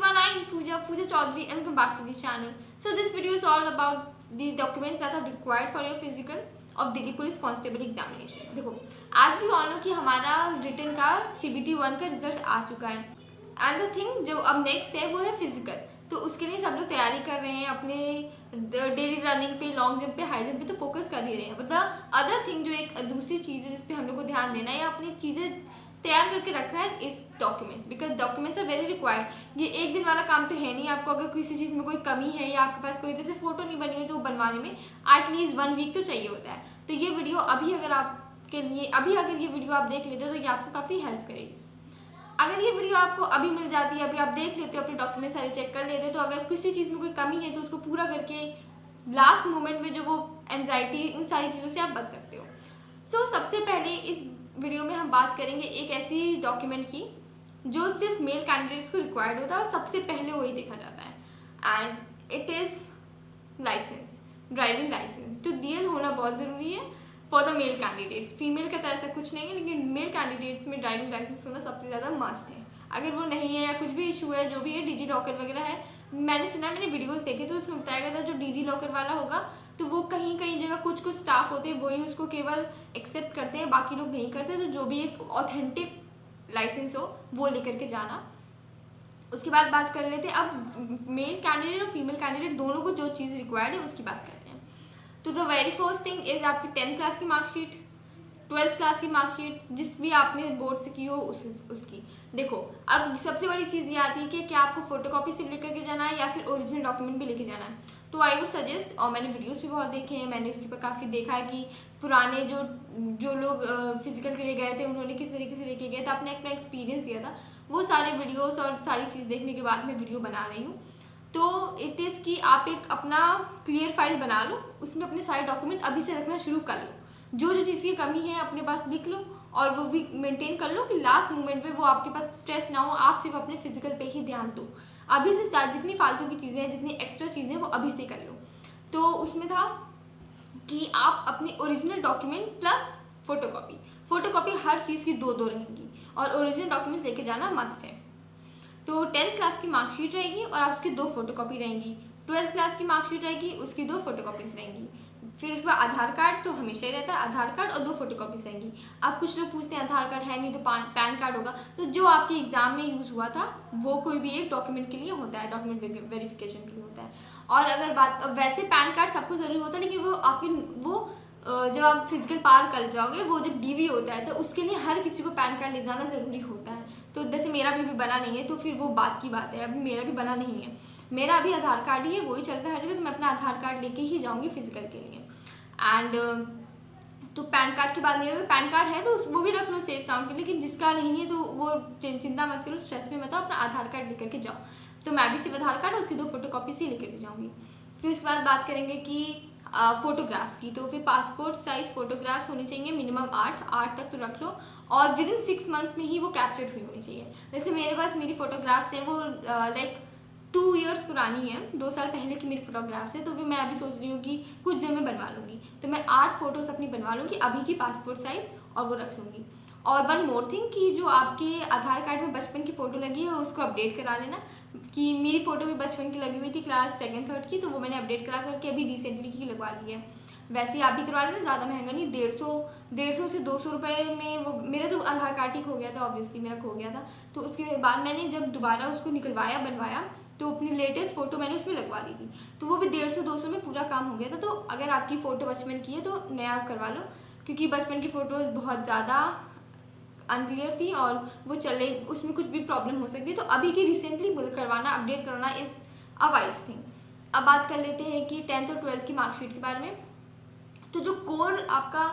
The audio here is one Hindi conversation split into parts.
everyone, I am Pooja Chaudhary and welcome back to the channel. So this video is all about the documents that are required for your physical of Delhi Police Constable examination. देखो, as we all know कि हमारा रिटन का CBT 1 का रिजल्ट आ चुका है एंड द थिंग जो अब नेक्स्ट है वो है फिजिकल. तो उसके लिए सब लोग तैयारी कर रहे हैं, अपने डेली रनिंग पे, लॉन्ग जंप पे, हाई जंप पे तो फोकस कर ही रहे हैं. बट द अदर थिंग जो एक दूसरी चीज़ है जिस पे हम लोग को ध्यान देना है या अपनी चीज़ें तैयार करके रखना है इस documents, because documents are very required. ये एक दिन वाला काम तो है नहीं. आपको अगर किसी चीज़ में कोई कमी है या आपके पास कोई जैसे फोटो नहीं बनी है तो बनवाने में एटलीस्ट 1 वीक तो चाहिए होता है. तो ये वीडियो अभी अगर आपके लिए अगर ये वीडियो आप देख लेते हो तो ये आपको काफ़ी हेल्प करेगी. अगर ये वीडियो आपको अभी मिल जाती है, अभी आप देख लेते हो, अपने डॉक्यूमेंट सारे चेक कर लेते हो, तो अगर किसी चीज़ में कोई कमी है तो उसको पूरा करके लास्ट मोमेंट में जो वो एंजाइटी, उन सारी चीज़ों से आप बच सकते हो. सो सबसे पहले इस वीडियो में हम बात करेंगे एक ऐसी डॉक्यूमेंट की जो सिर्फ मेल कैंडिडेट्स को रिक्वायर्ड होता है और सबसे पहले वही देखा जाता है and it is licence, driving licence. तो डीएल होना बहुत ज़रूरी है for the male candidates. Female का तो ऐसा कुछ नहीं है, लेकिन मेल कैंडिडेट्स में ड्राइविंग लाइसेंस होना सबसे ज़्यादा मस्ट है. अगर वो नहीं है या कुछ भी इशू है, जो भी है, डिजी लॉकर वगैरह है, मैंने सुना है, मैंने वीडियोस देखे तो उसमें बताया गया था जो डिजी लॉकर वाला होगा तो वो कहीं कहीं जगह कुछ स्टाफ होते हैं वही उसको केवल एक्सेप्ट करते हैं, बाकी लोग नहीं करते. तो जो भी एक ऑथेंटिक लाइसेंस हो वो लेकर के जाना. उसके बाद बात कर लेते हैं अब मेल कैंडिडेट और फीमेल कैंडिडेट दोनों को जो चीज़ रिक्वायर्ड है उसकी बात करते हैं. तो the very first thing is आपकी 10th क्लास की मार्कशीट, 12th क्लास की मार्कशीट, जिस भी आपने बोर्ड से की हो उसकी. देखो, अब सबसे बड़ी चीज़ ये आती है कि क्या आपको फोटोकॉपी सिर्फ लेकर के जाना है या फिर ओरिजिनल डॉक्यूमेंट भी लेके जाना है. तो आई वुड सजेस्ट, और मैंने वीडियोस भी बहुत देखे हैं, मैंने उसके ऊपर काफ़ी देखा है कि पुराने जो लोग फिजिकल के लिए गए थे उन्होंने किस तरीके से लेके गए थे, अपने अपना एक्सपीरियंस दिया था. वो सारे वीडियोस और सारी चीज़ देखने के बाद मैं वीडियो बना रही हूँ. तो इट इज़ कि आप एक अपना क्लियर फाइल बना लो, उसमें अपने सारे डॉक्यूमेंट्स अभी से रखना शुरू कर लो. जो चीज़ की कमी है अपने पास लिख लो और वो भी मेंटेन कर लो कि लास्ट मोमेंट पे वो आपके पास स्ट्रेस ना हो. आप सिर्फ अपने फिजिकल पे ही ध्यान दो. अभी से जितनी फालतू की चीज़ें हैं, जितनी एक्स्ट्रा चीज़ें हैं, वो अभी से कर लो. तो उसमें था कि आप अपने ओरिजिनल डॉक्यूमेंट प्लस फोटोकॉपी हर चीज़ की 2-2 रहेंगी और ओरिजिनल डॉक्यूमेंट्स लेके जाना मस्ट है. तो 10th क्लास की मार्कशीट रहेगी और उसकी 2 फोटोकॉपी रहेंगी. 12th क्लास की मार्कशीट रहेगी, उसकी 2 फोटोकॉपीज रहेंगी. फिर उसके बाद आधार कार्ड तो हमेशा ही रहता है, आधार कार्ड और 2 फोटोकॉपीज रहेंगी. अब कुछ लोग पूछते हैं आधार कार्ड है नहीं तो पैन कार्ड होगा. तो जो आपके एग्जाम में यूज़ हुआ था वो कोई भी एक डॉक्यूमेंट के लिए होता है, डॉक्यूमेंट वेरिफिकेशन के लिए होता है. और अगर बात, वैसे पैन कार्ड सबको ज़रूरी होता है, लेकिन वो जब आप फिजिकल पार कर जाओगे, वो जब डीवी होता है तो उसके लिए हर किसी को पैन कार्ड ले जाना ज़रूरी होता है. तो जैसे मेरा भी बना नहीं है तो फिर वो बात की बात है. अभी मेरा भी बना नहीं है, मेरा अभी आधार कार्ड ही है, वही चलता है हर जगह. तो मैं अपना आधार कार्ड लेके ही जाऊँगी फिजिकल के लिए. एंड तो पैन कार्ड की बात नहीं है, पैन कार्ड है तो वो भी रख लो सेफ साउंड के लिए, लेकिन जिसका नहीं है तो वो चिंता मत करो, स्ट्रेस में मत हो, अपना आधार कार्ड लेकर के जाओ. तो मैं भी सिर्फ आधार कार्ड, उसकी 2 फोटोकॉपी से लेकर के जाऊँगी. फिर उसके बाद बात करेंगे कि फोटोग्राफ्स की. तो फिर पासपोर्ट साइज फोटोग्राफ्स होनी चाहिए मिनिमम 8 तक तो रख लो, और विद इन 6 मंथ्स में ही वो कैप्चर्ड हुई होनी चाहिए. जैसे मेरे पास मेरी फोटोग्राफ्स हैं वो लाइक 2 ईयर्स पुरानी है, 2 साल पहले की मेरी फोटोग्राफ्स है. तो फिर मैं अभी सोच रही हूँ कि कुछ दिन में बनवा लूँगी. तो मैं 8 फोटोज़ अपनी बनवा लूँगी अभी की पासपोर्ट साइज़, और वो रख लूँगी. और 1 मोर थिंग कि जो आपके आधार कार्ड में बचपन की फ़ोटो लगी है उसको अपडेट करा लेना. कि मेरी फ़ोटो भी बचपन की लगी हुई थी क्लास 2nd 3rd की, तो वो मैंने अपडेट करा करके अभी रिसेंटली की लगवा ली है. वैसे ही आप भी करवा लेना, ज़्यादा महंगा नहीं, 150 से 200 रुपये में. वो मेरा तो आधार कार्ड ही खो गया था, ऑब्वियसली मेरा खो गया था. तो उसके बाद मैंने जब दोबारा उसको निकलवाया, बनवाया, तो अपनी लेटेस्ट फ़ोटो मैंने उसमें लगवा दी थी. तो वो भी 150-200 में पूरा काम हो गया था. तो अगर आपकी फ़ोटो बचपन की है तो नया करवा लो, क्योंकि बचपन की फ़ोटोज़ बहुत ज़्यादा अनक्लियर थी और वो चले, उसमें कुछ भी प्रॉब्लम हो सकती है. तो अभी की रिसेंटली करवाना, अपडेट करवाना इज़ अ वाइज थिंग. अब बात कर लेते हैं कि 10th और 12th की मार्कशीट के बारे में. तो जो कोर आपका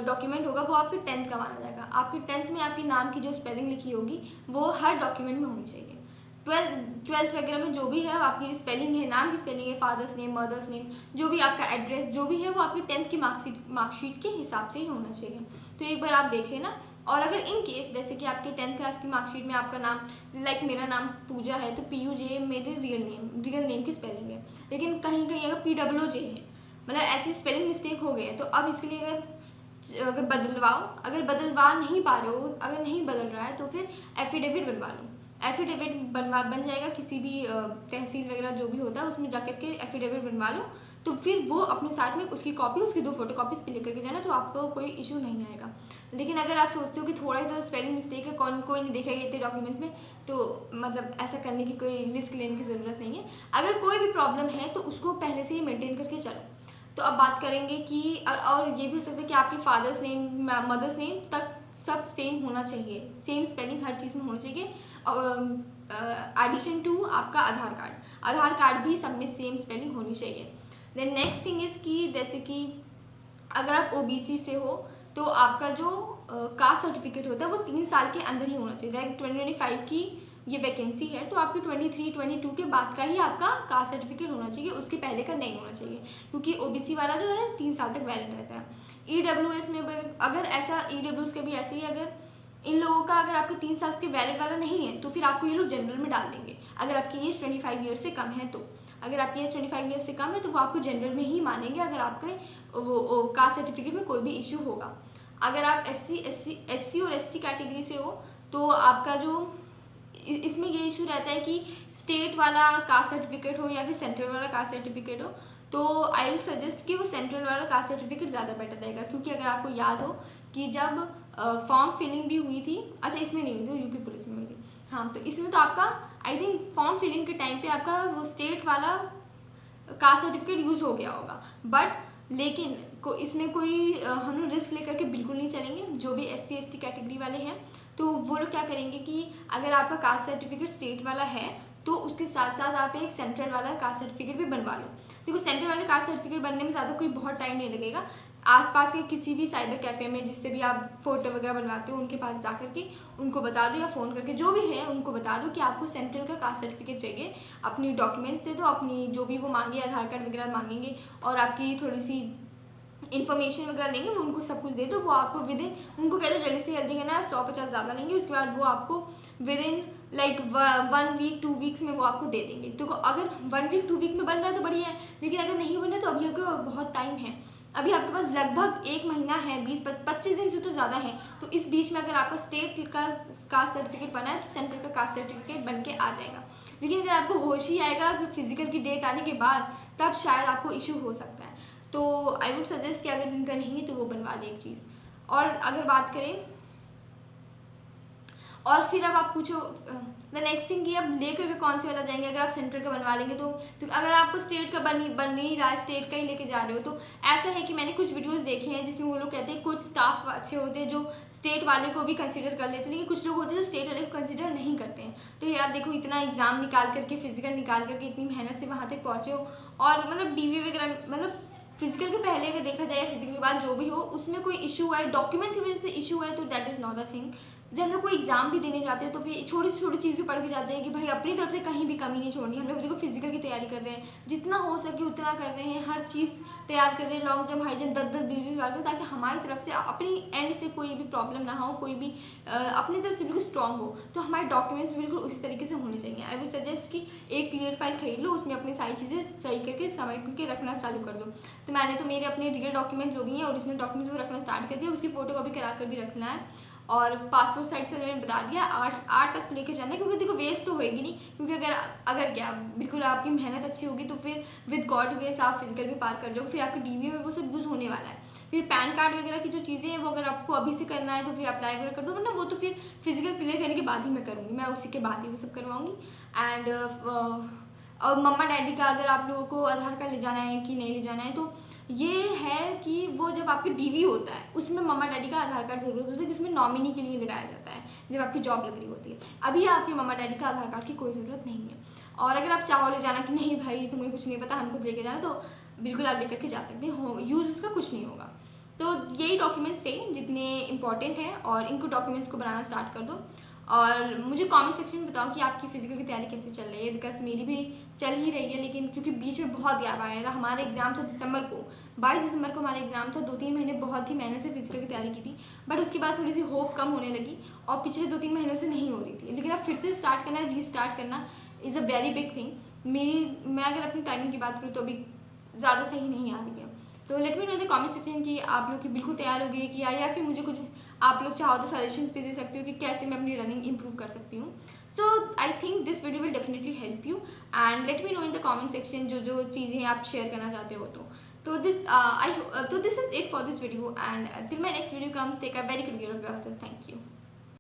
डॉक्यूमेंट होगा वो आपके 10th का माना जाएगा. आपके 10th में आपके नाम की जो स्पेलिंग लिखी होगी वो हर डॉक्यूमेंट में होनी चाहिए. 12th वगैरह में जो भी है आपकी स्पेलिंग है, नाम की स्पेलिंग है, फादर्स नेम, मदर्स नेम, जो भी आपका एड्रेस जो भी है वो आपकी 10th की मार्कशीट के हिसाब से ही होना चाहिए. तो एक बार आप देख लेना. और अगर इन केस जैसे कि आपकी 10th क्लास की मार्कशीट में आपका नाम, लाइक मेरा नाम पूजा है तो PUJ मेरे रियल नेम की स्पेलिंग है, लेकिन कहीं कहीं अगर PWJ है, मतलब ऐसी स्पेलिंग मिस्टेक हो गई है, तो अब इसके लिए अगर बदलवा नहीं पा रहे हो, अगर नहीं बदल रहा है तो फिर एफिडेविट बनवा लो. एफिडेविट बन जाएगा किसी भी तहसील वगैरह जो भी होता है उसमें जाकर के एफिडेविट बनवा लो, तो फिर वो अपने साथ में उसकी कॉपी, उसकी 2 फोटोकॉपीज पे लेकर के जाना, तो आपको कोई इशू नहीं आएगा। लेकिन अगर आप सोचते हो कि थोड़ा ही तो स्पेलिंग मिस्टेक है, कोई नहीं देखेगा इतने डॉक्यूमेंट्स में, तो मतलब ऐसा करने की कोई रिस्क लेने की ज़रूरत नहीं है। अगर कोई भी प्रॉब्लम है तो उसको पहले से ही मेंटेन करके चलो। तो अब बात करेंगे कि और ये भी हो सकता है कि आपके फादर्स नेम मदर्स नेम तक सब सेम होना चाहिए, सेम स्पेलिंग हर चीज़ में होना चाहिए। एडिशन टू आपका आधार कार्ड भी सब में सेम स्पेलिंग होनी चाहिए। देन नेक्स्ट थिंग इज़ कि जैसे कि अगर आप ओबीसी से हो तो आपका जो कास्ट सर्टिफिकेट होता है वो 3 साल के अंदर ही होना चाहिए। लाइक 2025 की ये वैकेंसी है तो आपकी 23-22 के बाद का ही आपका कास्ट सर्टिफिकेट होना चाहिए, उसके पहले का नहीं होना चाहिए, क्योंकि ओबीसी वाला जो है 3 साल तक वैलिड रहता है। ईडब्ल्यूएस में अगर ऐसा ईडब्ल्यूएस का भी ऐसे ही, अगर इन लोगों का अगर आपके 3 साल के वैलिड वाला नहीं है तो फिर आपको ये लोग जनरल में डाल देंगे। अगर आपकी एज 25 ईयर से कम है तो, अगर आपकी एज 25 ईयर से कम है तो वो आपको जनरल में ही मानेंगे अगर आपके वो कास्ट सर्टिफिकेट में कोई भी इशू होगा। अगर आप एससी और एसटी कैटेगरी से हो तो आपका जो इसमें ये इशू रहता है कि स्टेट वाला कास्ट सर्टिफिकेट हो या फिर सेंट्रल वाला कास्ट सर्टिफिकेट हो, तो आई विल सजेस्ट कि वो सेंट्रल वाला कास्ट सर्टिफिकेट ज़्यादा बेटर रहेगा। क्योंकि अगर आपको याद हो कि जब फॉर्म फिलिंग भी हुई थी, अच्छा इसमें नहीं हुई थी, यूपी पुलिस में हुई थी, हाँ, तो इसमें तो आपका आई थिंक फॉर्म फिलिंग के टाइम पे आपका वो स्टेट वाला कास्ट सर्टिफिकेट यूज़ हो गया होगा। बट लेकिन इसमें कोई हम लोग रिस्क लेकर के बिल्कुल नहीं चलेंगे। जो भी एससी एसटी कैटेगरी वाले हैं तो वो लोग क्या करेंगे कि अगर आपका कास्ट सर्टिफिकेट स्टेट वाला है तो उसके साथ साथ आप एक सेंट्रल वाला कास्ट सर्टिफिकेट भी बनवा लो। देखो सेंट्रल वाला कास्ट सर्टिफिकेट बनने में ज़्यादा कोई बहुत टाइम नहीं लगेगा। आसपास के किसी भी साइबर कैफ़े में जिससे भी आप फ़ोटो वगैरह बनवाते हो उनके पास जा करके उनको बता दो, या फ़ोन करके जो भी है उनको बता दो कि आपको सेंट्रल का कास्ट सर्टिफिकेट चाहिए। अपनी डॉक्यूमेंट्स दे दो, अपनी जो भी वो मांगे, आधार कार्ड वगैरह मांगेंगे और आपकी थोड़ी सी इन्फॉर्मेशन वगैरह लेंगे, वो उनको सब कुछ दे दो। वो आपको विद इन, उनको कहते हैं जल्दी से जल्दी करना, 100-50 ज़्यादा लेंगे, उसके बाद वो आपको within like 1 week 2 weeks में वो आपको दे देंगे। तो अगर 1 वीक 2 वीक में बन रहा है तो बढ़िया है, लेकिन अगर नहीं बन रहा है तो अभी आपके बहुत टाइम है। अभी आपके पास लगभग 1 महीना है, 20-25 दिन से तो ज़्यादा है। तो इस बीच में अगर आपका स्टेट का कास्ट सर्टिफिकेट बना है तो सेंट्रल का कास्ट सर्टिफिकेट बन के आ जाएगा। लेकिन अगर आपको होश ही आएगा कि फिजिकल की डेट आने के बाद, तब शायद आपको इशू हो सकता है। तो आई वुड सजेस्ट कि अगर जिनका नहीं है तो वो बनवा लें एक चीज़। और अगर बात करें, और फिर अब आप पूछो द नेक्स्ट थिंग कि अब लेकर के कौन से वाला जाएंगे। अगर आप सेंट्रल का बनवा लेंगे तो अगर आपको स्टेट का बन नहीं रहा है, स्टेट का ही लेके जा रहे हो, तो ऐसा है कि मैंने कुछ वीडियोस देखे हैं जिसमें वो लोग कहते हैं कुछ स्टाफ अच्छे होते हैं जो स्टेट वाले को भी कंसीडर कर लेते हैं, लेकिन कुछ लोग होते हैं जो स्टेट वाले को कंसीडर नहीं करते हैं। तो यार देखो, इतना एग्जाम निकाल करके, फिजिकल निकाल करके, इतनी मेहनत से वहाँ तक पहुँचे हो, और मतलब डीवी वगैरह, मतलब फिजिकल के पहले अगर देखा जाए, फिजिकल के बाद जो भी हो, उसमें कोई इशू है, डॉक्यूमेंट्स की वजह से इशू है, तो that is not a thing. जब हम लोग कोई एग्जाम भी देने जाते हैं तो फिर छोटी से छोटी चीज़ भी पढ़ के जाते हैं कि भाई अपनी तरफ से कहीं भी कमी नहीं छोड़नी। हम लोग देखो फिजिकल की तैयारी कर रहे हैं, जितना हो सके उतना कर रहे हैं, हर चीज़ तैयार कर रहे हैं, लॉन्ग जंप, हाई जंप, 10-10 20 बार में, ताकि हमारी तरफ से अपनी एंड से कोई भी प्रॉब्लम ना हो, कोई भी अपनी तरफ से बिल्कुल स्ट्रॉन्ग हो। तो हमारे डॉक्यूमेंट्स बिल्कुल उसी तरीके से होने चाहिए। आई वुड सजेस्ट कि एक क्लियर फाइल खरीद लो, उसमें अपनी सारी चीज़ें सही करके समेट के रखना चालू कर दो। तो मैंने तो मेरे अपने रियल डॉक्यूमेंट्स जो भी हैं, ओरिजिनल डॉक्यूमेंट्स वो रखना स्टार्ट कर दिया, उसकी फोटो कॉपी करा कर भी रखना है। और पासपोर्ट साइज से मैंने बता दिया 8 तक लेके जाना है, क्योंकि देखो वेस्ट तो होएगी नहीं, क्योंकि अगर क्या बिल्कुल आपकी मेहनत अच्छी होगी तो फिर विद गॉड ग्रेस आप फिजिकल भी पार कर जाओगे, फिर आपके डीवी में वो सब यूज़ होने वाला है। फिर पैन कार्ड वगैरह की जो चीज़ें हैं वो अगर आपको अभी से करना है तो फिर अप्लाई वगैरह कर दो, वरना वो तो फिर फिजिकल क्लियर करने के बाद ही मैं करूँगी, मैं उसी के बाद ही वो सब करवाऊँगी। एंड और मम्मा डैडी का अगर आप लोगों को आधार कार्ड ले जाना है कि नहीं ले जाना है, तो ये है कि वो जब आपके डीवी होता है उसमें मम्मा डैडी का आधार कार्ड ज़रूरत होती है, जिसमें नॉमिनी के लिए लगाया जाता है जब आपकी जॉब लग रही होती है। अभी आपके मम्मा डैडी का आधार कार्ड की कोई ज़रूरत नहीं है। और अगर आप चाहो ले जाना कि नहीं भाई तुम्हें कुछ नहीं पता, हमको लेके जाना, तो बिल्कुल आप लेकर के जा सकते हो, यूज़ उसका कुछ नहीं होगा। तो यही डॉक्यूमेंट्स थे जितने इंपॉर्टेंट हैं, और इनको डॉक्यूमेंट्स को बनाना स्टार्ट कर दो। और मुझे कमेंट सेक्शन में बताओ कि आपकी फिजिकल की तैयारी कैसे चल रही है, बिकॉज मेरी भी चल ही रही है, लेकिन क्योंकि बीच में बहुत गैप आया था। हमारा एग्जाम था दिसंबर को, 22 दिसंबर को हमारा एग्जाम था। 2-3 महीने बहुत ही मेहनत से फिजिकल की तैयारी की थी, बट उसके बाद थोड़ी सी होप कम होने लगी और पिछले 2-3 महीनों से नहीं हो रही थी। लेकिन अब फिर से स्टार्ट करना, रीस्टार्ट करना is a very big thing. मैं अगर अपनी टाइमिंग की बात करूँ तो अभी ज़्यादा सही नहीं आ रही है। तो late me know in the comment section कि आप लोग की बिल्कुल तैयार हो गई कि या फिर मुझे कुछ आप लोग चाहो तो सजेशंस भी दे सकते हो कि कैसे मैं अपनी रनिंग इंप्रूव कर सकती हूँ। So I think this video will definitely help you and let me know in the comment section जो चीज़ें आप शेयर करना चाहते हो तो this is it for this video and till my next video comes take a very good care of yourself. Thank you.